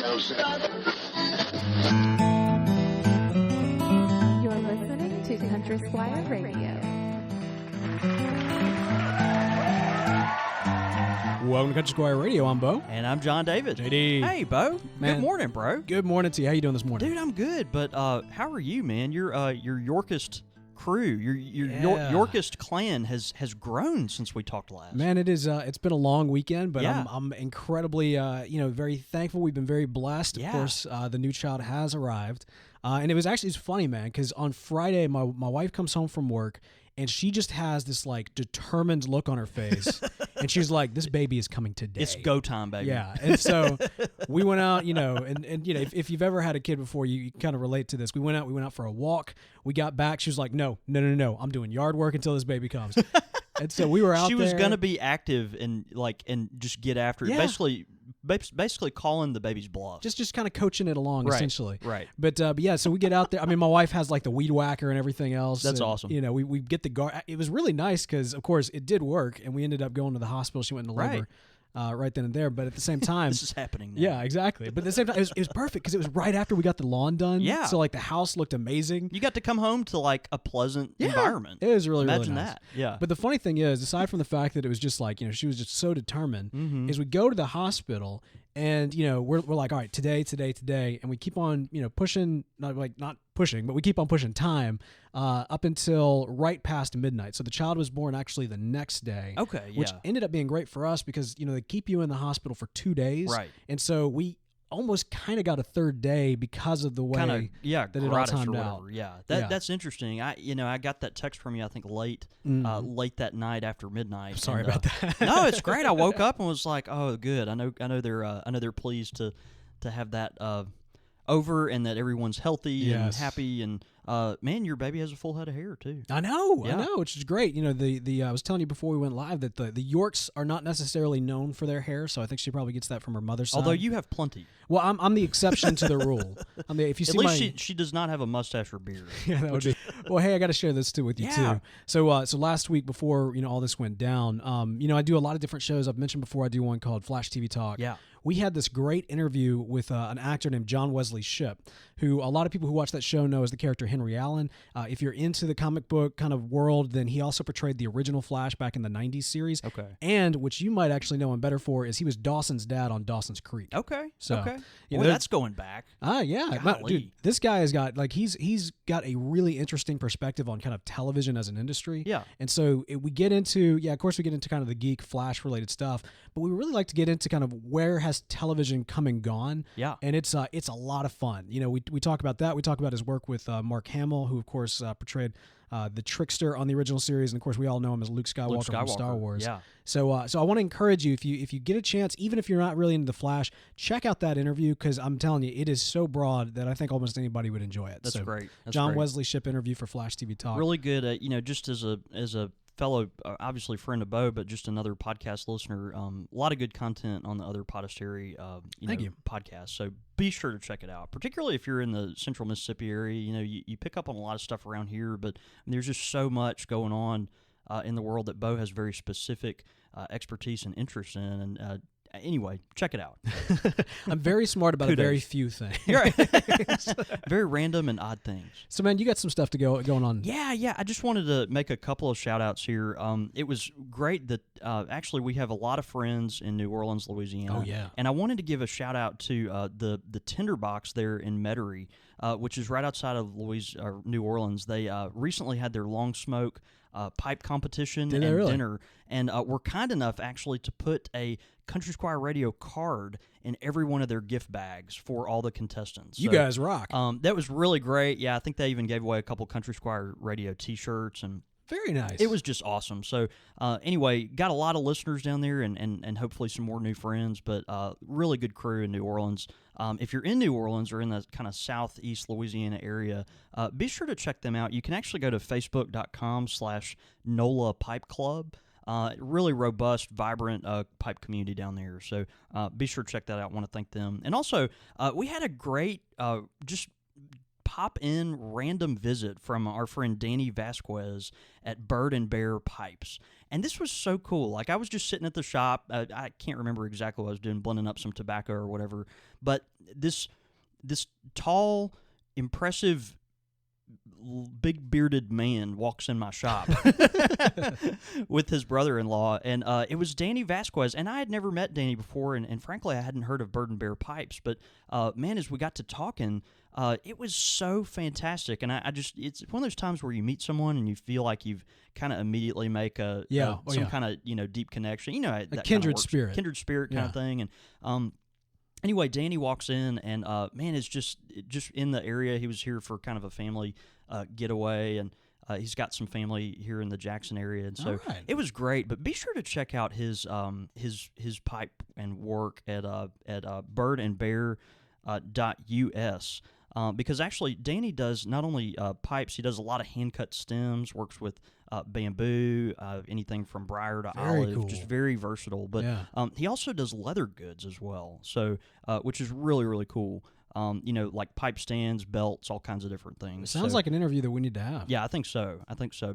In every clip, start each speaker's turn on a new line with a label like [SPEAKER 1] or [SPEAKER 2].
[SPEAKER 1] You're listening to Country Squire Radio.
[SPEAKER 2] Welcome to Country Squire Radio. I'm Bo.
[SPEAKER 3] And I'm John David.
[SPEAKER 2] JD.
[SPEAKER 3] Hey, Bo.
[SPEAKER 2] Man.
[SPEAKER 3] Good morning, bro.
[SPEAKER 2] Good morning to you. How you doing this morning?
[SPEAKER 3] Dude, I'm good, but how are you, man? Your Yorkist crew, your Yorkist clan has grown since we talked last.
[SPEAKER 2] Man, it is. It's been a long weekend, but
[SPEAKER 3] Yeah.
[SPEAKER 2] I'm incredibly, very thankful. We've been very blessed.
[SPEAKER 3] Yeah.
[SPEAKER 2] Of course, the new child has arrived, and it's funny, man, because on Friday, my wife comes home from work, and she just has this like determined look on her face, and she's like, "This baby is coming today.
[SPEAKER 3] It's go time, baby."
[SPEAKER 2] Yeah, and so we went out, and if you've ever had a kid before, you kind of relate to this. We went out for a walk. We got back. She was like, "No, I'm doing yard work until this baby comes." And so we were out there.
[SPEAKER 3] She was gonna be active and just get after it.
[SPEAKER 2] Yeah.
[SPEAKER 3] Basically calling the baby's bluff.
[SPEAKER 2] Just kind of coaching it along,
[SPEAKER 3] Right,
[SPEAKER 2] essentially.
[SPEAKER 3] right.
[SPEAKER 2] But yeah, so we get out there. I mean, my wife has like the weed whacker and everything else.
[SPEAKER 3] That's
[SPEAKER 2] and,
[SPEAKER 3] awesome.
[SPEAKER 2] We get the guard. It was really nice because, of course, it did work, and we ended up going to the hospital. She went into labor right then and there. But at the same time,
[SPEAKER 3] This is happening now.
[SPEAKER 2] yeah, exactly. But at the same time, it was perfect because it was right after we got the lawn done.
[SPEAKER 3] Yeah.
[SPEAKER 2] So like the house looked amazing.
[SPEAKER 3] You got to come home to like a pleasant environment.
[SPEAKER 2] It was really
[SPEAKER 3] Imagine
[SPEAKER 2] really nice.
[SPEAKER 3] that. Yeah.
[SPEAKER 2] But the funny thing is, aside from the fact that it was just like, she was just so determined, is we go to the hospital and, we're like, all right, today, and we keep on, pushing, not pushing, but we keep on pushing time up until right past midnight. So the child was born actually the next day.
[SPEAKER 3] Okay,
[SPEAKER 2] Which
[SPEAKER 3] yeah.
[SPEAKER 2] ended up being great for us because, they keep you in the hospital for 2 days.
[SPEAKER 3] Right.
[SPEAKER 2] And so we almost kind of got a third day because of the way that it all
[SPEAKER 3] gratis
[SPEAKER 2] timed
[SPEAKER 3] or
[SPEAKER 2] out.
[SPEAKER 3] whatever. Yeah,
[SPEAKER 2] Yeah.
[SPEAKER 3] that's interesting. I got that text from you. I think late that night after midnight.
[SPEAKER 2] Sorry about that.
[SPEAKER 3] No, it's great. I woke up and was like, oh, good. I know they're pleased to have that over and that everyone's healthy and
[SPEAKER 2] Yes.
[SPEAKER 3] happy and man, your baby has a full head of hair too.
[SPEAKER 2] I know,
[SPEAKER 3] Yeah.
[SPEAKER 2] which is great. I was telling you before we went live that the Yorks are not necessarily known for their hair, so I think she probably gets that from her mother's side.
[SPEAKER 3] Although you have plenty.
[SPEAKER 2] Well, I'm the exception to the rule. If you
[SPEAKER 3] At
[SPEAKER 2] see
[SPEAKER 3] least she does not have a mustache or beard.
[SPEAKER 2] yeah, that would be. Well, hey, I got to share this too with you
[SPEAKER 3] Yeah.
[SPEAKER 2] too. So last week before all this went down, I do a lot of different shows. I've mentioned before I do one called Flash TV Talk.
[SPEAKER 3] Yeah.
[SPEAKER 2] We had this great interview with an actor named John Wesley Shipp, who a lot of people who watch that show know as the character Henry Allen. If you're into the comic book kind of world, then he also portrayed the original Flash back in the 90s series.
[SPEAKER 3] Okay.
[SPEAKER 2] And which you might actually know him better for is he was Dawson's dad on Dawson's Creek.
[SPEAKER 3] Okay.
[SPEAKER 2] So,
[SPEAKER 3] okay.
[SPEAKER 2] Well,
[SPEAKER 3] Well, that's going back.
[SPEAKER 2] Yeah.
[SPEAKER 3] Golly.
[SPEAKER 2] Dude, this guy has got he's got a really interesting perspective on kind of television as an industry.
[SPEAKER 3] Yeah.
[SPEAKER 2] And so we get into of course we get into kind of the geek Flash related stuff, but we really like to get into kind of where has television come and gone.
[SPEAKER 3] Yeah.
[SPEAKER 2] And it's a lot of fun. We talk about that. We talk about his work with Mark Hamill, who of course portrayed the trickster on the original series, and of course we all know him as Luke Skywalker from Star Wars.
[SPEAKER 3] Yeah.
[SPEAKER 2] So I want to encourage you, if you get a chance, even if you're not really into the Flash, check out that interview because I'm telling you, it is so broad that I think almost anybody would enjoy it.
[SPEAKER 3] That's
[SPEAKER 2] So,
[SPEAKER 3] great. That's
[SPEAKER 2] John
[SPEAKER 3] great.
[SPEAKER 2] Wesley Shipp interview for Flash TV Talk.
[SPEAKER 3] Really good. Just as a fellow, obviously friend of Bo, but just another podcast listener. A lot of good content on the other Podastery,
[SPEAKER 2] Thank you.
[SPEAKER 3] podcasts. So be sure to check it out. Particularly if you're in the Central Mississippi area, you pick up on a lot of stuff around here, but there's just so much going on in the world that Bo has very specific expertise and interest in. And anyway, check it out.
[SPEAKER 2] I'm very smart about a
[SPEAKER 3] Kudos.
[SPEAKER 2] very few things.
[SPEAKER 3] You're right. Very random and odd things.
[SPEAKER 2] So, man, you got some stuff going on.
[SPEAKER 3] Yeah. I just wanted to make a couple of shout-outs here. It was great that actually we have a lot of friends in New Orleans, Louisiana.
[SPEAKER 2] Oh, yeah.
[SPEAKER 3] And I wanted to give a shout-out to the Tinderbox there in Metairie, which is right outside of New Orleans. They recently had their long smoke pipe competition and dinner, and were kind enough actually to put a Country Squire Radio card in every one of their gift bags for all the contestants.
[SPEAKER 2] You guys rock.
[SPEAKER 3] That was really great. Yeah, I think they even gave away a couple Country Squire Radio T-shirts, and
[SPEAKER 2] Very nice.
[SPEAKER 3] it was just awesome. So anyway, got a lot of listeners down there and hopefully some more new friends, but really good crew in New Orleans. If you're in New Orleans or in the kind of southeast Louisiana area, be sure to check them out. You can actually go to facebook.com/NOLA Pipe Club. Really robust, vibrant pipe community down there. So be sure to check that out. I want to thank them. And also, we had a great just pop-in random visit from our friend Danny Vasquez at Bird and Bear Pipes. And this was so cool. Like, I was just sitting at the shop. I can't remember exactly what I was doing, blending up some tobacco or whatever. But this tall, impressive, big bearded man walks in my shop with his brother-in-law, and it was Danny Vasquez, and I had never met Danny before, and frankly I hadn't heard of Bird and Bear Pipes, but man, as we got to talking, it was so fantastic, and I just, it's one of those times where you meet someone and you feel like you've kind of immediately make some kind of deep connection, that
[SPEAKER 2] a kindred spirit
[SPEAKER 3] kind of thing, and anyway, Danny walks in, and man, is just in the area. He was here for kind of a family getaway, and he's got some family here in the Jackson area, and so it was great. But be sure to check out his pipe and work at birdandbear.us. Because actually, Danny does not only pipes, he does a lot of hand-cut stems, works with bamboo, anything from briar to olive,
[SPEAKER 2] cool.
[SPEAKER 3] Just very versatile. But he also does leather goods as well, so which is really, really cool. Like pipe stands, belts, all kinds of different things.
[SPEAKER 2] It sounds like an interview that we need to have.
[SPEAKER 3] Yeah, I think so.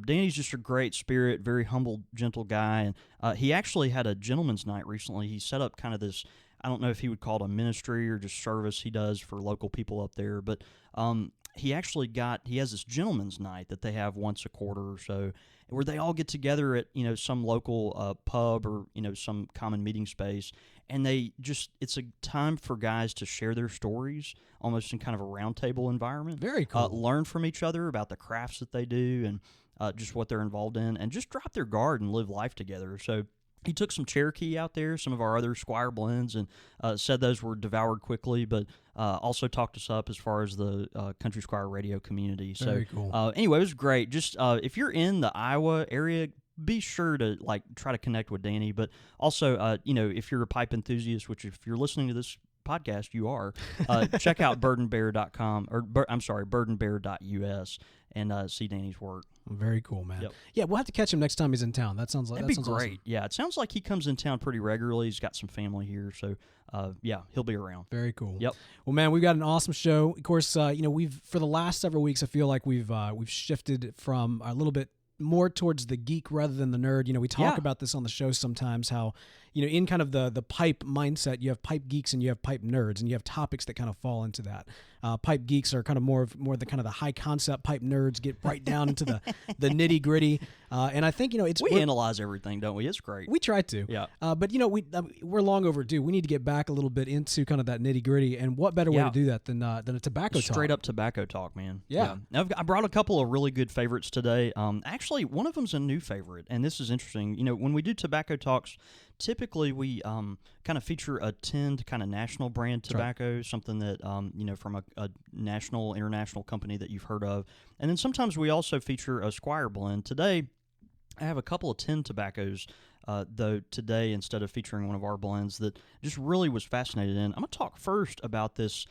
[SPEAKER 3] Danny's just a great spirit, very humble, gentle guy, and he actually had a gentleman's night recently. He set up kind of this, I don't know if he would call it a ministry or just service he does for local people up there, but he has this gentleman's night that they have once a quarter or so, where they all get together at some local pub or some common meeting space, and it's a time for guys to share their stories, almost in kind of a roundtable environment.
[SPEAKER 2] Very cool.
[SPEAKER 3] Learn from each other about the crafts that they do and just what they're involved in, and just drop their guard and live life together. So he took some Cherokee out there, some of our other Squire blends, and said those were devoured quickly, but also talked us up as far as the Country Squire radio community.
[SPEAKER 2] Very cool.
[SPEAKER 3] Anyway, it was great. Just if you're in the Iowa area, be sure to try to connect with Danny. But also, if you're a pipe enthusiast, which if you're listening to this podcast, you are, check out birdandbear.com, or birdandbear.us, and see Danny's work.
[SPEAKER 2] Very cool, man.
[SPEAKER 3] Yep.
[SPEAKER 2] Yeah, we'll have to catch him next time he's in town. That'd
[SPEAKER 3] be
[SPEAKER 2] great.
[SPEAKER 3] Awesome. Yeah, it sounds like he comes in town pretty regularly. He's got some family here, so he'll be around.
[SPEAKER 2] Very cool.
[SPEAKER 3] Yep.
[SPEAKER 2] Well, man, we've got an awesome show. Of course, we've for the last several weeks, I feel like we've shifted from a little bit more towards the geek rather than the nerd. We talk about this on the show sometimes, how in kind of the pipe mindset, you have pipe geeks and you have pipe nerds, and you have topics that kind of fall into that. Pipe geeks are kind of more the kind of the high concept. Pipe nerds get right down into the nitty gritty. And I think we
[SPEAKER 3] analyze everything, don't we? It's great.
[SPEAKER 2] We try to.
[SPEAKER 3] Yeah.
[SPEAKER 2] But we're long overdue. We need to get back a little bit into kind of that nitty gritty. And what better way to do that than a tobacco talk?
[SPEAKER 3] Straight up tobacco talk, man.
[SPEAKER 2] Yeah.
[SPEAKER 3] Now, I brought a couple of really good favorites today. Actually, one of them's a new favorite, and this is interesting. When we do tobacco talks, typically we kind of feature a tinned kind of national brand tobacco, something that from a national, international company that you've heard of, and then sometimes we also feature a Squire blend. Today, I have a couple of tinned tobaccos, though today, instead of featuring one of our blends, that just really was fascinated in. I'm going to talk first about this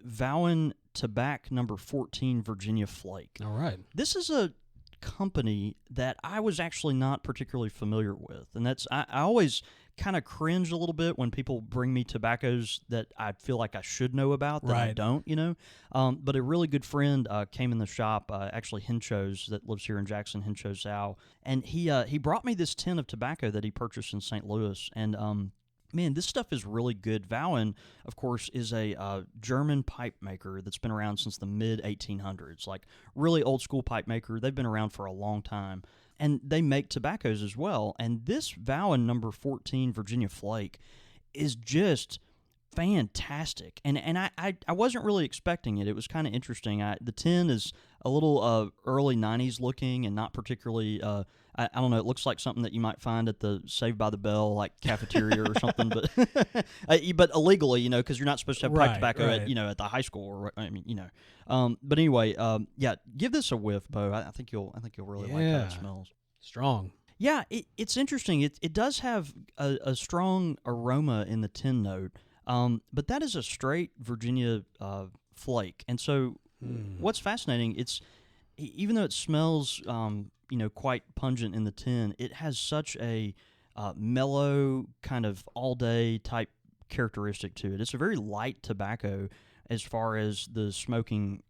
[SPEAKER 3] Vauen Tobacco number 14 Virginia Flake.
[SPEAKER 2] All right.
[SPEAKER 3] This is a company that I was actually not particularly familiar with, and that's I always kind of cringe a little bit when people bring me tobaccos that I feel like I should know about that I don't, but a really good friend came in the shop, actually Hencho's, that lives here in Jackson, Hencho Zhao, and he brought me this tin of tobacco that he purchased in St. Louis, and man, this stuff is really good. Vauen, of course, is a German pipe maker that's been around since the mid-1800s, like really old-school pipe maker. They've been around for a long time, and they make tobaccos as well. And this Vauen number 14 Virginia Flake is just fantastic. And I wasn't really expecting it. It was kind of interesting. The tin is a little early 90s looking and not particularly I don't know, it looks like something that you might find at the Saved by the Bell like cafeteria or something, but illegally, because you're not supposed to have pipe tobacco at the high school, or but anyway, give this a whiff, Bo. I think you'll really like how it smells.
[SPEAKER 2] Strong.
[SPEAKER 3] Yeah, it's interesting. It does have a strong aroma in the tin note, but that is a straight Virginia flake. And so what's fascinating, it's even though it smells quite pungent in the tin, it has such a mellow kind of all-day type characteristic to it. It's a very light tobacco as far as the smoking,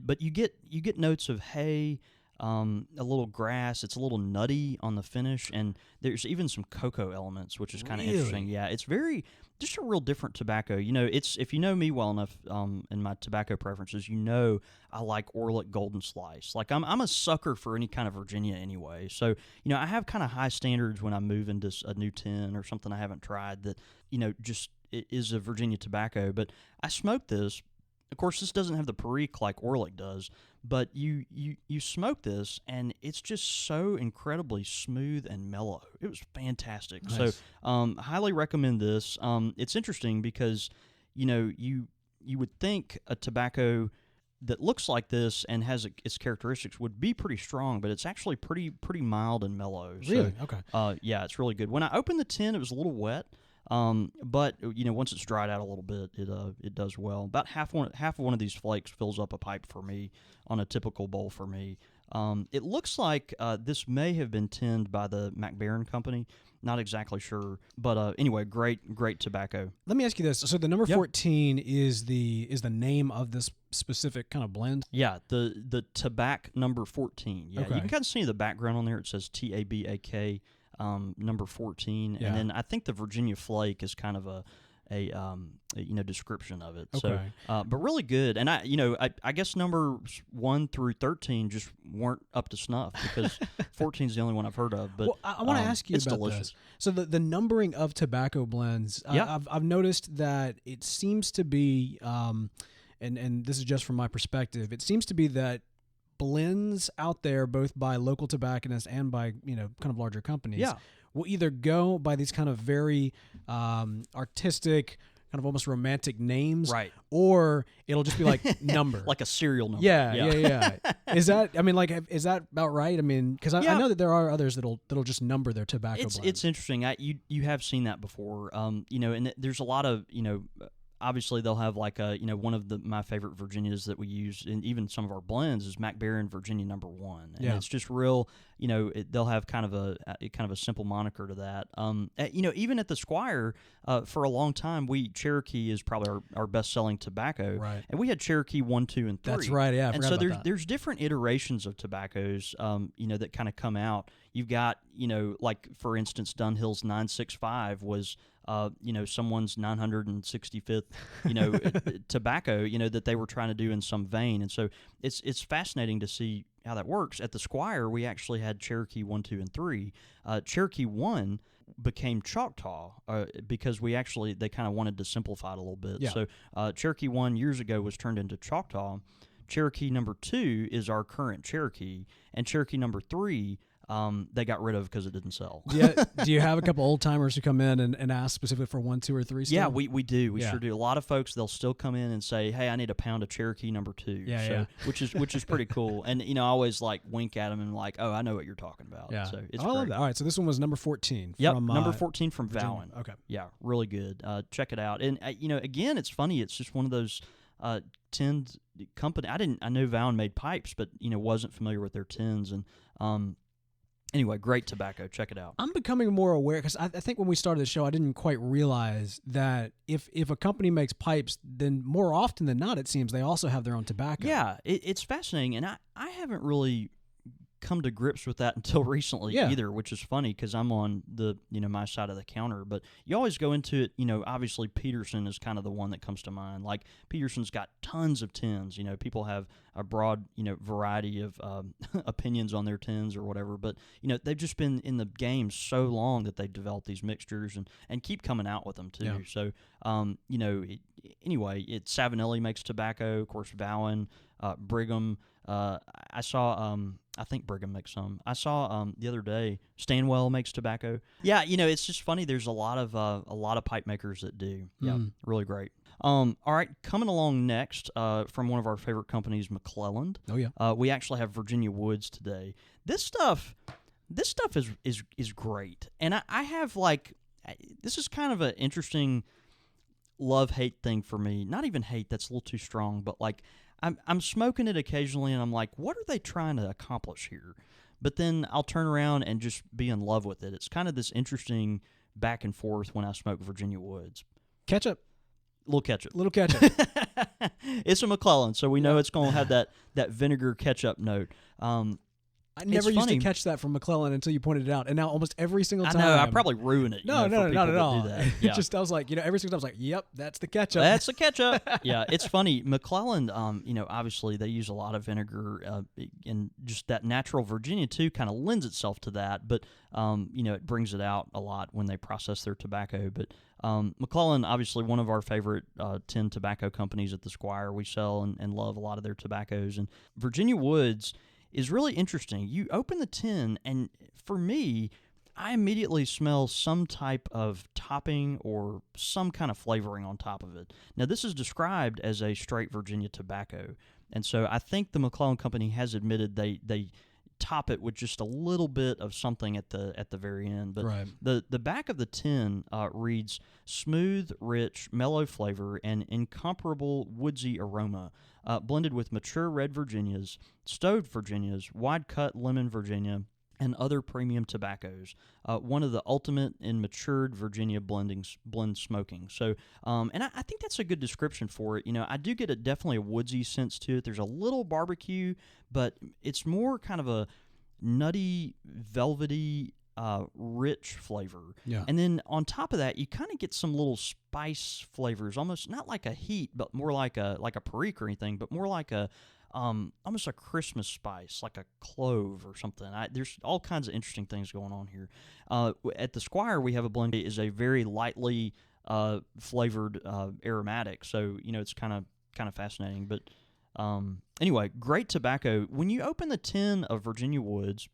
[SPEAKER 3] but you get notes of hay, a little grass. It's a little nutty on the finish, and there's even some cocoa elements, which is kind of interesting. Yeah, it's just a real different tobacco. It's if you know me well enough in my tobacco preferences, I like Orlik Golden Slice. Like I'm a sucker for any kind of Virginia anyway. So I have kind of high standards when I move into a new tin or something I haven't tried that just it is a Virginia tobacco. But I smoked this. Of course, this doesn't have the perique like Orlik does, but you smoke this, and it's just so incredibly smooth and mellow. It was fantastic.
[SPEAKER 2] Nice.
[SPEAKER 3] So, highly recommend this. It's interesting because, you would think a tobacco that looks like this and has its characteristics would be pretty strong, but it's actually pretty mild and mellow.
[SPEAKER 2] Really?
[SPEAKER 3] So,
[SPEAKER 2] Okay.
[SPEAKER 3] yeah, it's really good. When I opened the tin, it was a little wet. But once it's dried out a little bit, it does well. About half of one of these flakes fills up a pipe for me on a typical bowl for me. It looks like this may have been tinned by the McBaron company. Not exactly sure, but anyway, great tobacco.
[SPEAKER 2] Let me ask you this: so the number 14 is the name of this specific kind of blend?
[SPEAKER 3] Yeah, the Tabac number 14. Yeah,
[SPEAKER 2] okay.
[SPEAKER 3] You can kind of see the background on there. It says TABAK. Number 14, and then I think the Virginia Flake is kind of a description of it.
[SPEAKER 2] Okay.
[SPEAKER 3] So, but really good. And I guess numbers 1 through 13 just weren't up to snuff because 14 is the only one I've heard of. But
[SPEAKER 2] well, I want to ask you
[SPEAKER 3] it's
[SPEAKER 2] about
[SPEAKER 3] delicious.
[SPEAKER 2] this. So the numbering of tobacco blends, I've noticed that it seems to be, and this is just from my perspective, it seems to be that blends out there, both by local tobacconists and by kind of larger companies, will either go by these kind of very artistic, kind of almost romantic names,
[SPEAKER 3] right? Or
[SPEAKER 2] it'll just be like number,
[SPEAKER 3] like a serial number.
[SPEAKER 2] Yeah. Is that? I mean, is that about right? I mean, because I know that there are others that'll just number their tobacco blends.
[SPEAKER 3] It's interesting. You have seen that before. And there's a lot of obviously they'll have like one of my favorite Virginias that we use in even some of our blends is McBaron Virginia number 1, and it's just real. They'll have kind of a simple moniker to that. Even at the Squire, for a long time, Cherokee is probably our best selling tobacco,
[SPEAKER 2] right?
[SPEAKER 3] And we had Cherokee 1, 2, and 3.
[SPEAKER 2] That's right. Yeah, I forgot about that.
[SPEAKER 3] There's different iterations of tobaccos, that kind of come out. You've got like for instance, Dunhill's 965 was someone's 965th, tobacco, that they were trying to do in some vein. And so it's fascinating to see how that works. At the Squire, we actually had Cherokee 1, 2, and 3. Cherokee 1 became Choctaw because they kind of wanted to simplify it a little bit.
[SPEAKER 2] Yeah.
[SPEAKER 3] So Cherokee 1 years ago was turned into Choctaw. Cherokee number 2 is our current Cherokee, and Cherokee number 3 they got rid of because it didn't sell.
[SPEAKER 2] Yeah. Do you have a couple old timers who come in and ask specifically for 1, 2, or 3? Still?
[SPEAKER 3] Yeah, we do. We sure do. A lot of folks, they'll still come in and say, "Hey, I need a pound of Cherokee number 2."
[SPEAKER 2] Yeah.
[SPEAKER 3] Which is pretty cool. And I always like wink at them and like, "Oh, I know what you're talking about."
[SPEAKER 2] Yeah.
[SPEAKER 3] So it's
[SPEAKER 2] I love that. All right, so this one was number 14.
[SPEAKER 3] Yep,
[SPEAKER 2] from,
[SPEAKER 3] number 14 from
[SPEAKER 2] Virginia.
[SPEAKER 3] Vauen.
[SPEAKER 2] Okay.
[SPEAKER 3] Yeah, really good. Check it out. And again, it's funny. It's just one of those tinned company. I knew Vauen made pipes, but wasn't familiar with their tins. And anyway, great tobacco. Check it out.
[SPEAKER 2] I'm becoming more aware because I think when we started the show, I didn't quite realize that if a company makes pipes, then more often than not, it seems they also have their own tobacco.
[SPEAKER 3] Yeah, it's fascinating, and I haven't really come to grips with that until recently either, which is funny because I'm on the my side of the counter. But you always go into it, obviously Peterson is kind of the one that comes to mind. Like Peterson's got tons of tins. People have a broad variety of opinions on their tins or whatever. But they've just been in the game so long that they've developed these mixtures and keep coming out with them too.
[SPEAKER 2] Yeah.
[SPEAKER 3] So anyway, Savinelli makes tobacco, of course. Vauen, Brigham. I saw. I think Brigham makes some. I saw the other day Stanwell makes tobacco. Yeah, it's just funny. There's a lot of pipe makers that do. Yeah, really great. All right, coming along next from one of our favorite companies, McClelland.
[SPEAKER 2] Oh yeah.
[SPEAKER 3] We actually have Virginia Woods today. This stuff is great, and I have this is kind of an interesting love-hate thing for me. Not even hate, that's a little too strong, but I'm smoking it occasionally, and I'm like, what are they trying to accomplish here? But then I'll turn around and just be in love with it. It's kind of this interesting back and forth when I smoke Virginia Woods.
[SPEAKER 2] Ketchup.
[SPEAKER 3] Little ketchup. It's a McClelland, so we know it's going to have that vinegar ketchup note.
[SPEAKER 2] I never used to catch that from McClelland until you pointed it out, and now almost every single time.
[SPEAKER 3] I know, I probably ruin it.
[SPEAKER 2] No,
[SPEAKER 3] not
[SPEAKER 2] at all.
[SPEAKER 3] Do that. Yeah.
[SPEAKER 2] I was like, every single time I was like, yep, that's the ketchup.
[SPEAKER 3] That's the ketchup. Yeah, it's funny. McClelland, obviously they use a lot of vinegar, and just that natural Virginia too kind of lends itself to that. But it brings it out a lot when they process their tobacco. But McClelland, obviously one of our favorite tin tobacco companies at the Squire. We sell and love a lot of their tobaccos. And Virginia Woods is really interesting. You open the tin, and for me, I immediately smell some type of topping or some kind of flavoring on top of it. Now, this is described as a straight Virginia tobacco, and so I think the McClelland Company has admitted they top it with just a little bit of something at the very end. But
[SPEAKER 2] right.
[SPEAKER 3] the back of the tin reads smooth, rich, mellow flavor and incomparable woodsy aroma, blended with mature red Virginias, stowed Virginias, wide-cut lemon Virginia, and other premium tobaccos. One of the ultimate in matured Virginia blend smoking. So, and I think that's a good description for it. I do get definitely a woodsy sense to it. There's a little barbecue, but it's more kind of a nutty, velvety, rich flavor.
[SPEAKER 2] Yeah.
[SPEAKER 3] And then on top of that, you kind of get some little spice flavors, almost not like a heat, but more like a perique or anything, but more like a almost a Christmas spice, like a clove or something. There's all kinds of interesting things going on here. At the Squire, we have a blend that is a very lightly flavored aromatic, so it's kind of fascinating. But anyway, great tobacco. When you open the tin of Virginia Woods,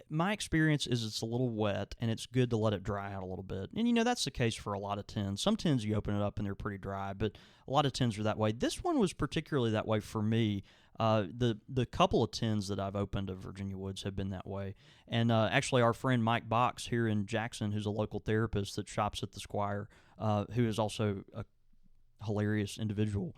[SPEAKER 3] my experience is it's a little wet, and it's good to let it dry out a little bit. And that's the case for a lot of tins. Some tins you open it up and they're pretty dry, but a lot of tins are that way. This one was particularly that way for me. The couple of tins that I've opened of Virginia Woods have been that way. And actually, our friend Mike Box here in Jackson, who's a local therapist that shops at the Squire, who is also a hilarious individual.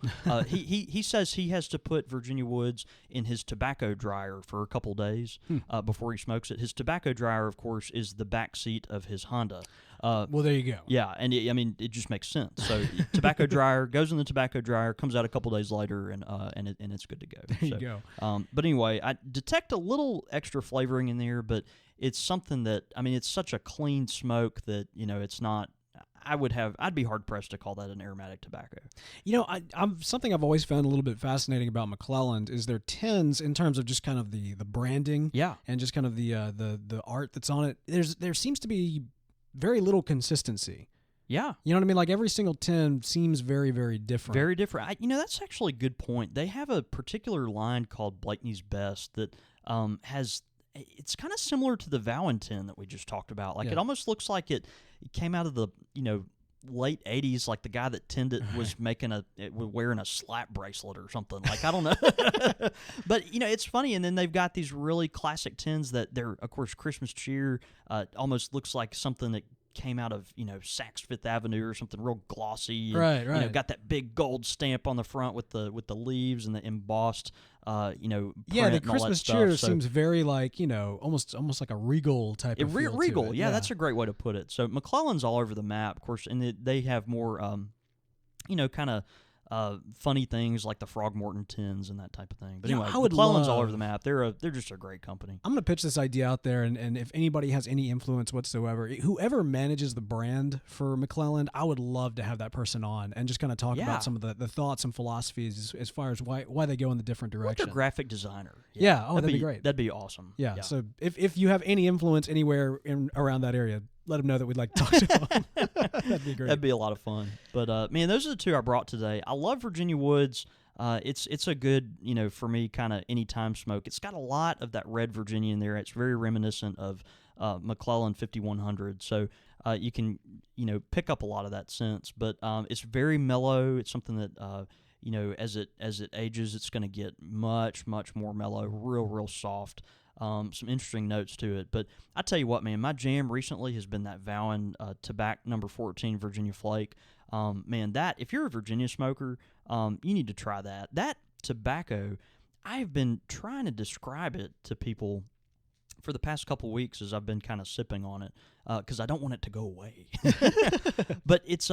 [SPEAKER 3] He says he has to put Virginia Woods in his tobacco dryer for a couple days before he smokes it. His tobacco dryer, of course, is the back seat of his Honda.
[SPEAKER 2] Well, there you go.
[SPEAKER 3] Yeah, and it just makes sense. So tobacco dryer goes in the tobacco dryer, comes out a couple days later, and it's good to go.
[SPEAKER 2] There you go.
[SPEAKER 3] But anyway, I detect a little extra flavoring in there, but it's something that it's such a clean smoke that it's not. I'd be hard pressed to call that an aromatic tobacco.
[SPEAKER 2] Something I've always found a little bit fascinating about McClelland is their tins in terms of just kind of the branding, and just kind of the art that's on it. There seems to be very little consistency.
[SPEAKER 3] Yeah,
[SPEAKER 2] you know what I mean. Like every single tin seems very, very different.
[SPEAKER 3] Very different. That's actually a good point. They have a particular line called Blakeney's Best that has. It's kind of similar to the Vauen tin that we just talked about. Like it almost looks like it came out of the late 80s, like the guy that tinned it was wearing a slap bracelet or something. Like I don't know, but it's funny. And then they've got these really classic tins that they're of course Christmas cheer. Almost looks like something that came out of Saks Fifth Avenue or something real glossy. And,
[SPEAKER 2] right.
[SPEAKER 3] Got that big gold stamp on the front with the leaves and the embossed. Print
[SPEAKER 2] the Christmas cheer seems very like almost like a regal type of feel
[SPEAKER 3] regal.
[SPEAKER 2] To it.
[SPEAKER 3] Yeah, that's a great way to put it. So McClelland's all over the map, of course, and they have more kind of funny things like the Frogmorton tins and that type of thing. But anyway, McClelland's all over the map. They're just a great company.
[SPEAKER 2] I'm going to pitch this idea out there, and if anybody has any influence whatsoever, whoever manages the brand for McClelland, I would love to have that person on and just kind of talk about some of the thoughts and philosophies as far as why they go in the different directions.
[SPEAKER 3] Like their graphic designer.
[SPEAKER 2] That'd be great.
[SPEAKER 3] That'd be awesome.
[SPEAKER 2] Yeah. So if you have any influence anywhere around that area, let them know that we'd like to talk to them. That'd be great.
[SPEAKER 3] That'd be a lot of fun. But man, those are the two I brought today. I love Virginia Woods. It's a good, for me, kind of anytime smoke. It's got a lot of that red Virginia in there. It's very reminiscent of McClelland 5100. So you can, pick up a lot of that sense. But it's very mellow. It's something that, as it ages, it's going to get much, much more mellow, real soft. Some interesting notes to it. But I tell you what, man, my jam recently has been that Vauen Tobacco number 14 Virginia Flake. Man, that if you're a Virginia smoker, you need to try that. That tobacco, I've been trying to describe it to people for the past couple of weeks as I've been kind of sipping on it because I don't want it to go away. But it's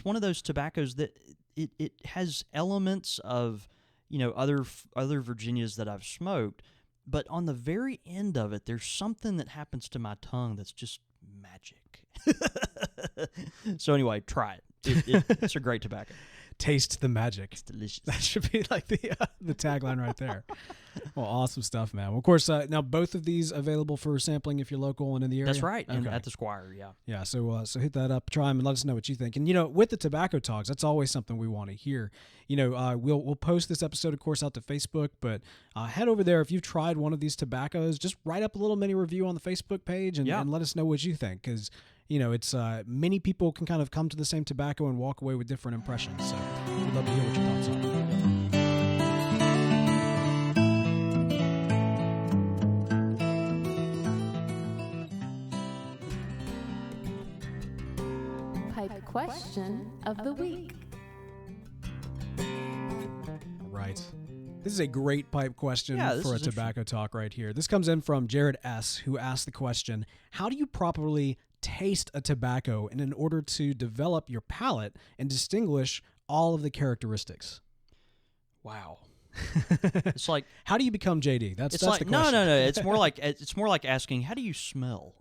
[SPEAKER 3] one of those tobaccos that it has elements of other Virginias that I've smoked. But on the very end of it, there's something that happens to my tongue that's just magic. So anyway, try it. It's a great tobacco.
[SPEAKER 2] Taste the magic.
[SPEAKER 3] It's delicious.
[SPEAKER 2] That should be like the tagline right there. Well, awesome stuff, man. Well, of course, now both of these available for sampling if you're local and in the area.
[SPEAKER 3] That's right,
[SPEAKER 2] okay.
[SPEAKER 3] And at the Squire, yeah.
[SPEAKER 2] Yeah, so hit that up, try them, and let us know what you think. And with the tobacco talks, that's always something we want to hear. We'll post this episode, of course, out to Facebook, but head over there if you've tried one of these tobaccos. Just write up a little mini review on the Facebook page and let us know what you think, because it's many people can kind of come to the same tobacco and walk away with different impressions. So we'd love to hear what your thoughts are.
[SPEAKER 1] Pipe question of the week.
[SPEAKER 2] Right. This is a great pipe question for a tobacco talk right here. This comes in from Jared S., who asked the question, how do you properly taste a tobacco in order to develop your palate and distinguish all of the characteristics? Wow.
[SPEAKER 3] It's like,
[SPEAKER 2] how do you become JD? That's the question.
[SPEAKER 3] No. It's more like asking, how do you smell?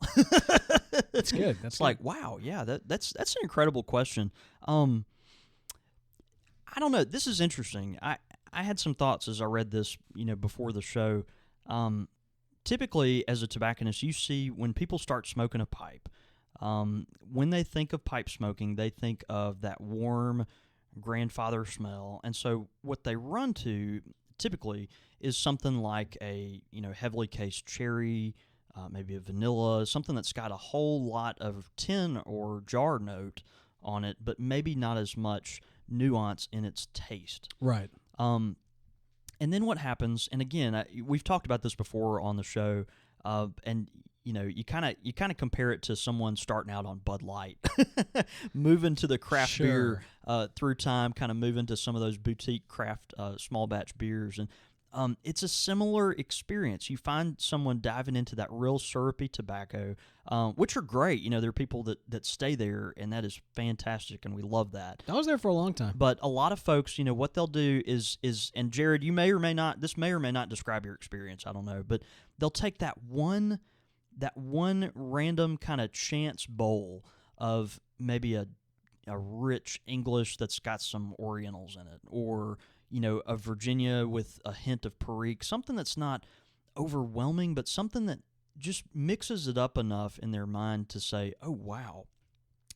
[SPEAKER 2] That's good. That's
[SPEAKER 3] like, wow, yeah, that's an incredible question. I don't know. This is interesting. I had some thoughts as I read this, before the show. Typically, as a tobacconist, you see when people start smoking a pipe, when they think of pipe smoking, they think of that warm grandfather smell. And so what they run to typically is something like a, heavily cased cherry, maybe a vanilla, something that's got a whole lot of tin or jar note on it, but maybe not as much nuance in its taste.
[SPEAKER 2] Right.
[SPEAKER 3] And then what happens, and again, we've talked about this before on the show, and you kind of compare it to someone starting out on Bud Light, moving to the craft beer through time, kind of moving to some of those boutique craft small batch beers, and it's a similar experience. You find someone diving into that real syrupy tobacco, which are great. There are people that stay there, and that is fantastic, and we love that.
[SPEAKER 2] I was there for a long time.
[SPEAKER 3] But a lot of folks, what they'll do is, and Jared, you may or may not describe your experience, I don't know, but they'll take that one random kind of chance bowl of maybe a rich English that's got some Orientals in it, or a Virginia with a hint of Perique, something that's not overwhelming, but something that just mixes it up enough in their mind to say, oh, wow.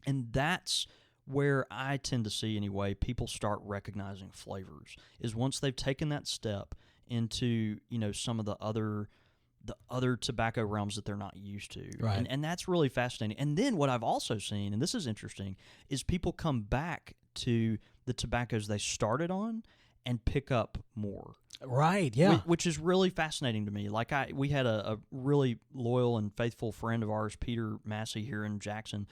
[SPEAKER 3] And that's where I tend to see, anyway, people start recognizing flavors, is once they've taken that step into, some of the other tobacco realms that they're not used to.
[SPEAKER 2] Right.
[SPEAKER 3] And that's really fascinating. And then what I've also seen, and this is interesting, is people come back to the tobaccos they started on and pick up more.
[SPEAKER 2] Right, yeah.
[SPEAKER 3] Which is really fascinating to me. Like we had a really loyal and faithful friend of ours, Peter Massey, here in Jackson,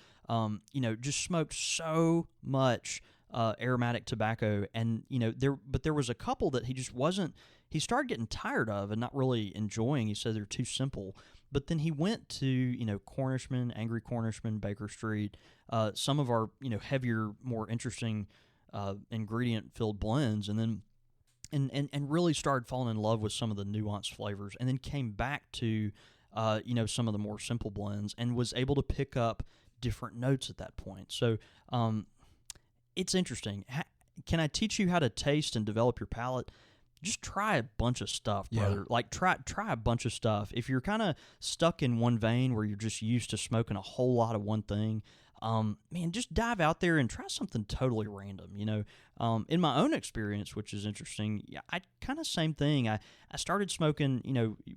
[SPEAKER 3] just smoked so much aromatic tobacco, and there was a couple that he just wasn't. He started getting tired of and not really enjoying. He said they're too simple. But then he went to Cornishman, Angry Cornishman, Baker Street, some of our heavier, more interesting ingredient filled blends, and then and really started falling in love with some of the nuanced flavors, and then came back to some of the more simple blends, and was able to pick up different notes at that point. So it's interesting. Can I teach you how to taste and develop your palate? Just try a bunch of stuff, brother.
[SPEAKER 2] Yeah.
[SPEAKER 3] Like try a bunch of stuff. If you're kind of stuck in one vein where you're just used to smoking a whole lot of one thing, man, just dive out there and try something totally random. In my own experience, which is interesting, I kind of same thing. I started smoking.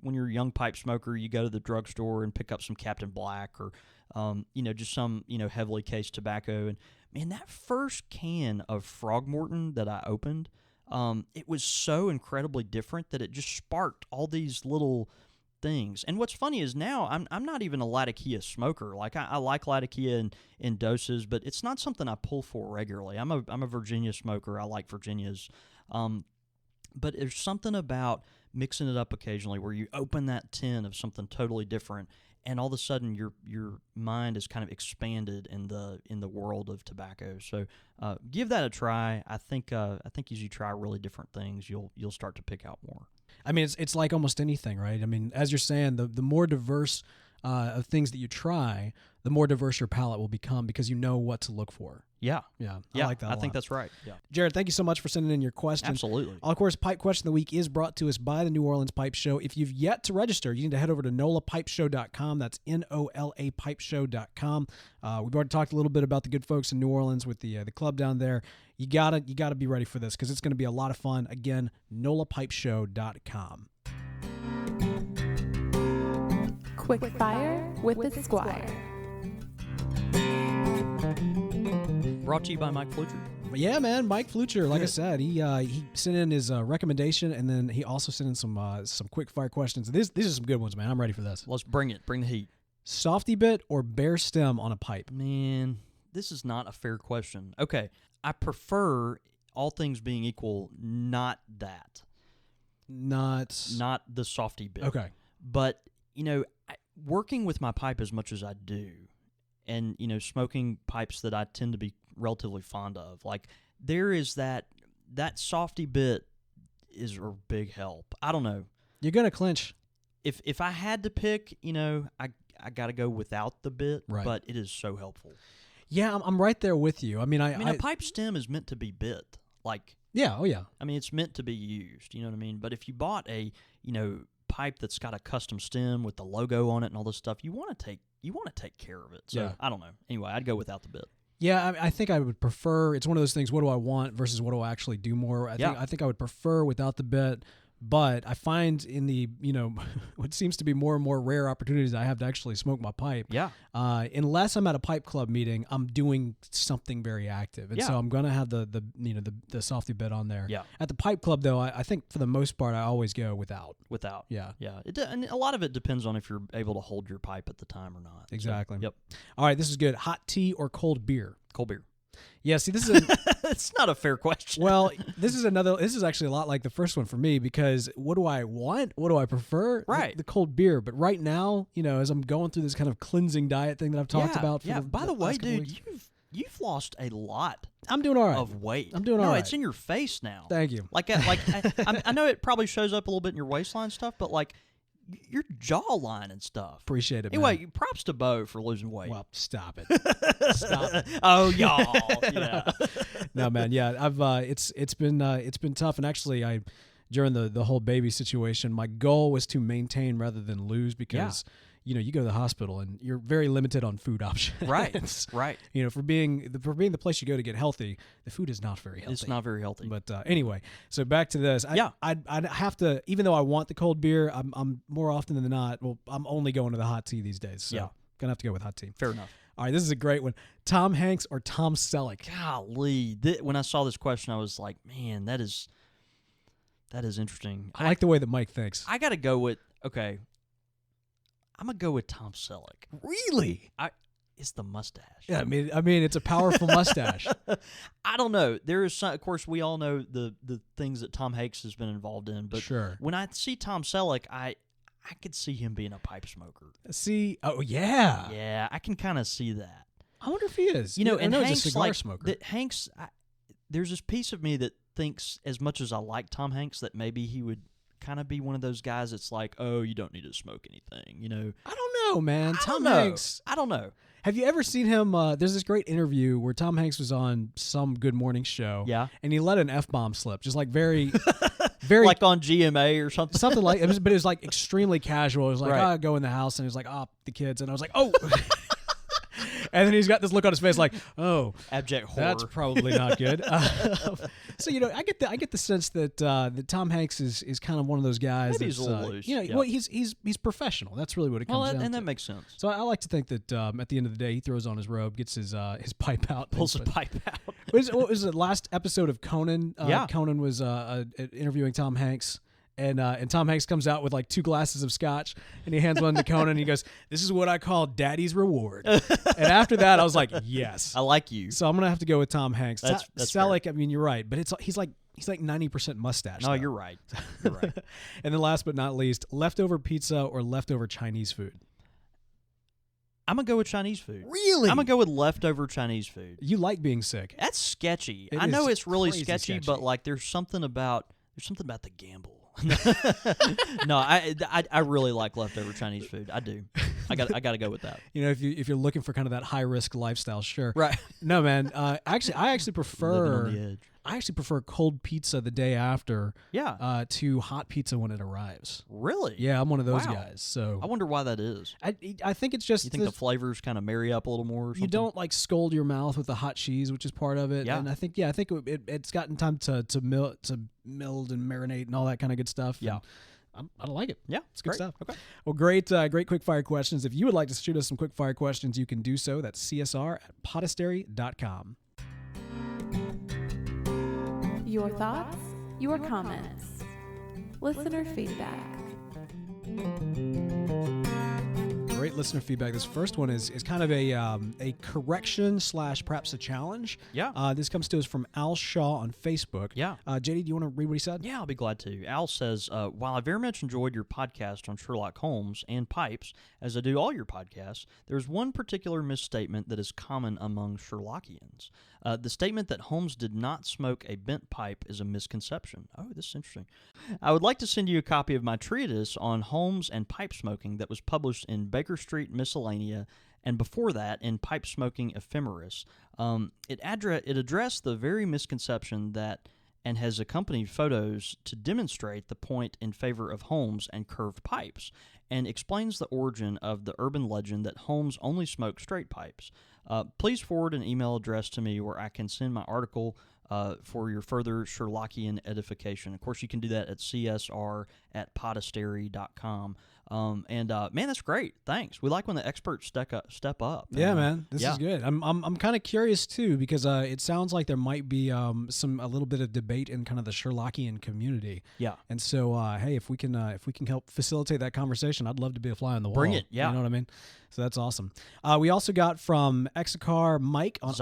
[SPEAKER 3] When you're a young pipe smoker, you go to the drugstore and pick up some Captain Black or just some heavily cased tobacco. And man, that first can of Frogmorton that I opened, it was so incredibly different that it just sparked all these little things. And what's funny is now I'm not even a Latakia smoker. Like I like Latakia in doses, but it's not something I pull for regularly. I'm a Virginia smoker. I like Virginias. But there's something about mixing it up occasionally where you open that tin of something totally different, and all of a sudden your mind is kind of expanded in the world of tobacco. So give that a try. I think as you try really different things, you'll start to pick out more.
[SPEAKER 2] I mean, it's like almost anything, right? I mean, as you're saying, the more diverse of things that you try, the more diverse your palate will become because you know what to look for.
[SPEAKER 3] Yeah.
[SPEAKER 2] I like that.
[SPEAKER 3] I think that's right. Yeah.
[SPEAKER 2] Jared, thank you so much for sending in your question.
[SPEAKER 3] Absolutely.
[SPEAKER 2] Of course, Pipe Question of the Week is brought to us by the New Orleans Pipe Show. If you've yet to register, you need to head over to NOLAPipeshow.com. That's NOLAPipeshow.com. We've already talked a little bit about the good folks in New Orleans with the club down there. You gotta be ready for this because it's going to be a lot of fun. Again, NOLAPipeshow.com.
[SPEAKER 1] Quick Fire with the Squire.
[SPEAKER 3] Brought to you by Mike Flucher.
[SPEAKER 2] Yeah, man, Mike Flucher. Like I said, he sent in his recommendation, and then he also sent in some quick fire questions. These are some good ones, man. I'm ready for this.
[SPEAKER 3] Let's bring it. Bring the heat.
[SPEAKER 2] Softy bit or bare stem on a pipe?
[SPEAKER 3] Man, this is not a fair question. Okay, I prefer, all things being equal, not that. Not the softy bit.
[SPEAKER 2] Okay.
[SPEAKER 3] But, working with my pipe as much as I do, and, smoking pipes that I tend to be relatively fond of, like, there is that softy bit is a big help. I don't know.
[SPEAKER 2] You're going to clinch.
[SPEAKER 3] If I had to pick, I got to go without the bit,
[SPEAKER 2] right.
[SPEAKER 3] But it is so helpful.
[SPEAKER 2] Yeah, I'm right there with you. I mean,
[SPEAKER 3] a pipe stem is meant to be bit. Like,
[SPEAKER 2] yeah, oh yeah.
[SPEAKER 3] I mean, it's meant to be used, you know what I mean? But if you bought a, pipe that's got a custom stem with the logo on it and all this stuff, you want to take care of it. So,
[SPEAKER 2] yeah.
[SPEAKER 3] I don't know. Anyway, I'd go without the bit.
[SPEAKER 2] Yeah, I think I would prefer, it's one of those things, what do I want versus what do I actually do more? I think I would prefer without the bit, but I find in the, what seems to be more and more rare opportunities I have to actually smoke my pipe.
[SPEAKER 3] Yeah.
[SPEAKER 2] Unless I'm at a pipe club meeting, I'm doing something very active. And so I'm going to have the softy bit on there.
[SPEAKER 3] Yeah.
[SPEAKER 2] At the pipe club, though, I think for the most part, I always go without.
[SPEAKER 3] Without.
[SPEAKER 2] Yeah.
[SPEAKER 3] Yeah. And a lot of it depends on if you're able to hold your pipe at the time or not.
[SPEAKER 2] Exactly.
[SPEAKER 3] So, yep.
[SPEAKER 2] All right, this is good. Hot tea or cold beer?
[SPEAKER 3] Cold beer.
[SPEAKER 2] Yeah, see, this is
[SPEAKER 3] it's not a fair question.
[SPEAKER 2] Well, this is actually a lot like the first one for me because what do I want? What do I prefer?
[SPEAKER 3] Right.
[SPEAKER 2] The cold beer. But right now, as I'm going through this kind of cleansing diet thing that I've talked about.
[SPEAKER 3] By the way, dude, you've lost a lot.
[SPEAKER 2] I'm doing all right.
[SPEAKER 3] Of weight.
[SPEAKER 2] I'm doing all right.
[SPEAKER 3] No, it's in your face now.
[SPEAKER 2] Thank you.
[SPEAKER 3] I know it probably shows up a little bit in your waistline stuff, but like your jawline and stuff.
[SPEAKER 2] Appreciate it,
[SPEAKER 3] anyway,
[SPEAKER 2] man.
[SPEAKER 3] Props to Bo for losing weight.
[SPEAKER 2] Well, stop it. Stop it.
[SPEAKER 3] Oh, y'all. Yeah.
[SPEAKER 2] No, man. Yeah, I've it's been tough, and actually, during the whole baby situation, my goal was to maintain rather than lose because. You go to the hospital and you're very limited on food options.
[SPEAKER 3] Right.
[SPEAKER 2] For being the place you go to get healthy, the food is not very healthy.
[SPEAKER 3] It's not very healthy.
[SPEAKER 2] But anyway, so back to this. I'd have to, even though I want the cold beer, I'm more often than not. Well, I'm only going to the hot tea these days. So gonna have to go with hot tea.
[SPEAKER 3] Fair enough.
[SPEAKER 2] All right, this is a great one. Tom Hanks or Tom Selleck?
[SPEAKER 3] Golly, when I saw this question, I was like, man, that is interesting.
[SPEAKER 2] I like the way that Mike thinks.
[SPEAKER 3] I got to go with I'm gonna go with Tom Selleck.
[SPEAKER 2] Really?
[SPEAKER 3] It's the mustache.
[SPEAKER 2] Yeah, I mean, it's a powerful mustache.
[SPEAKER 3] I don't know. There is some, of course, we all know the things that Tom Hanks has been involved in, but
[SPEAKER 2] sure.
[SPEAKER 3] When I see Tom Selleck, I could see him being a pipe smoker.
[SPEAKER 2] Oh yeah.
[SPEAKER 3] Yeah, I can kind of see that.
[SPEAKER 2] I wonder if he is.
[SPEAKER 3] And
[SPEAKER 2] I know
[SPEAKER 3] Hanks,
[SPEAKER 2] he's a cigar smoker.
[SPEAKER 3] There's this piece of me that thinks, as much as I like Tom Hanks, that maybe he would kind of be one of those guys that's like, oh, you don't need to smoke anything,
[SPEAKER 2] I don't know, man. Tom
[SPEAKER 3] Hanks. I don't know.
[SPEAKER 2] Have you ever seen him? There's this great interview where Tom Hanks was on some Good Morning show.
[SPEAKER 3] Yeah.
[SPEAKER 2] And he let an F-bomb slip, just like very, very.
[SPEAKER 3] Like on GMA or something.
[SPEAKER 2] Something like it. But it was like extremely casual. It was like,
[SPEAKER 3] right.
[SPEAKER 2] I go in the house, and he was like, the kids. And I was like, oh. And then he's got this look on his face like, oh,
[SPEAKER 3] abject horror.
[SPEAKER 2] That's probably not good. So I get the sense that Tom Hanks is kind of one of those guys.
[SPEAKER 3] Maybe he's a little loose.
[SPEAKER 2] Well, he's professional. That's really what it comes down to.
[SPEAKER 3] And that makes sense.
[SPEAKER 2] So I like to think that at the end of the day, he throws on his robe, gets his pipe out,
[SPEAKER 3] pulls his pipe out.
[SPEAKER 2] What was the last episode of Conan? Conan was interviewing Tom Hanks. And Tom Hanks comes out with like 2 glasses of scotch, and he hands one to Conan, and he goes, "This is what I call Daddy's reward." And after that, I was like, "Yes,
[SPEAKER 3] I like you."
[SPEAKER 2] So I'm gonna have to go with Tom Hanks.
[SPEAKER 3] That's
[SPEAKER 2] Selleck,
[SPEAKER 3] fair.
[SPEAKER 2] I mean, you're right, but he's like 90% mustache.
[SPEAKER 3] No, you're right. You're right.
[SPEAKER 2] And then last but not least, leftover pizza or leftover Chinese food.
[SPEAKER 3] I'm gonna go with Chinese food.
[SPEAKER 2] Really?
[SPEAKER 3] I'm gonna go with leftover Chinese food.
[SPEAKER 2] You like being sick?
[SPEAKER 3] That's sketchy. I know it's really sketchy,
[SPEAKER 2] sketchy,
[SPEAKER 3] but like there's something about the gamble. No, I really like leftover Chinese food. I do. I got to go with that.
[SPEAKER 2] You know, if you're looking for kind of that high risk lifestyle, sure.
[SPEAKER 3] Right.
[SPEAKER 2] No, man. I actually
[SPEAKER 3] Living
[SPEAKER 2] prefer.
[SPEAKER 3] on the edge.
[SPEAKER 2] I actually prefer cold pizza the day after.
[SPEAKER 3] Yeah.
[SPEAKER 2] To hot pizza when it arrives.
[SPEAKER 3] Really?
[SPEAKER 2] Yeah, I'm one of those
[SPEAKER 3] Wow.
[SPEAKER 2] guys. So
[SPEAKER 3] I wonder why that is.
[SPEAKER 2] I think it's just
[SPEAKER 3] You think the flavors kind of marry up a little more? Or something?
[SPEAKER 2] you don't like scold your mouth with the hot cheese, which is part of it.
[SPEAKER 3] Yeah.
[SPEAKER 2] And I think it's gotten time to mild and marinate and all that kind of good stuff.
[SPEAKER 3] Yeah.
[SPEAKER 2] And I like it.
[SPEAKER 3] Yeah,
[SPEAKER 2] It's good
[SPEAKER 3] great.
[SPEAKER 2] stuff.
[SPEAKER 3] Okay.
[SPEAKER 2] Well, great quick fire questions. If you would like to shoot us some quick fire questions, you can do so. That's csr@podastery.com.
[SPEAKER 1] Your thoughts, your comments, listener feedback.
[SPEAKER 2] Great listener feedback. This first one is kind of a correction / perhaps a challenge.
[SPEAKER 3] Yeah.
[SPEAKER 2] This comes to us from Al Shaw on Facebook.
[SPEAKER 3] Yeah.
[SPEAKER 2] JD, do you want to read what he said?
[SPEAKER 3] Yeah, I'll be glad to. Al says, while I very much enjoyed your podcast on Sherlock Holmes and pipes, as I do all your podcasts, there's one particular misstatement that is common among Sherlockians. The statement that Holmes did not smoke a bent pipe is a misconception. Oh, this is interesting. I would like to send you a copy of my treatise on Holmes and pipe smoking that was published in Baker Street Miscellanea, and before that in Pipe Smoking Ephemeris. It addressed the very misconception that and has accompanied photos to demonstrate the point in favor of Holmes and curved pipes, and explains the origin of the urban legend that Holmes only smoked straight pipes. Please forward an email address to me where I can send my article for your further Sherlockian edification. Of course, you can do that at csr@podastery.com. Man, that's great. Thanks. We like when the experts step up.
[SPEAKER 2] Yeah, man, this
[SPEAKER 3] yeah.
[SPEAKER 2] is good. I'm kind of curious too because it sounds like there might be a little bit of debate in kind of the Sherlockian community.
[SPEAKER 3] Yeah.
[SPEAKER 2] And so, hey, if we can help facilitate that conversation, I'd love to be a fly on the wall.
[SPEAKER 3] Bring it. Yeah.
[SPEAKER 2] You know what I mean? So that's awesome. We also got from Zycar Mike on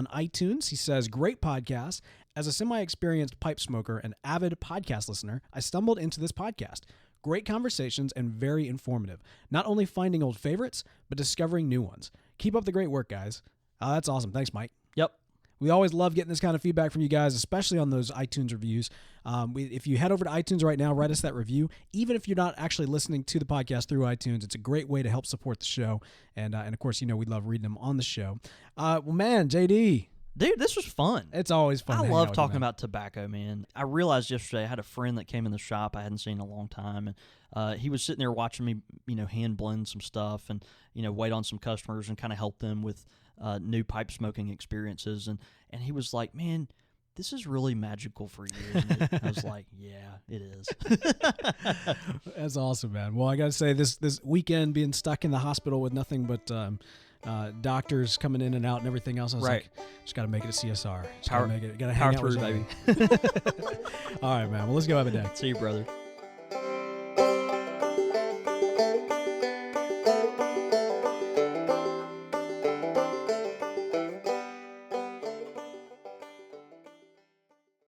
[SPEAKER 2] iTunes. He says, "Great podcast. As a semi-experienced pipe smoker and avid podcast listener, I stumbled into this podcast. Great conversations and very informative. Not only finding old favorites, but discovering new ones. Keep up the great work, guys." That's awesome. Thanks, Mike.
[SPEAKER 3] Yep.
[SPEAKER 2] We always love getting this kind of feedback from you guys, especially on those iTunes reviews. If you head over to iTunes right now, write us that review. Even if you're not actually listening to the podcast through iTunes, it's a great way to help support the show. And of course, we love reading them on the show. Well, man, JD.
[SPEAKER 3] Dude, this was fun.
[SPEAKER 2] It's always fun.
[SPEAKER 3] I love talking about tobacco, man. I realized yesterday I had a friend that came in the shop I hadn't seen in a long time, and he was sitting there watching me, hand blend some stuff and, wait on some customers and kind of help them with new pipe smoking experiences. And he was like, "Man, this is really magical for you, isn't it?" I was like, "Yeah, it is."
[SPEAKER 2] That's awesome, man. Well, I got to say, this weekend being stuck in the hospital with nothing but doctors coming in and out and everything else, I was like, just got to make it a CSR. Just got to make it. Got to hang out with
[SPEAKER 3] baby.
[SPEAKER 2] All right, man. Well, let's go have a day.
[SPEAKER 3] See you, brother.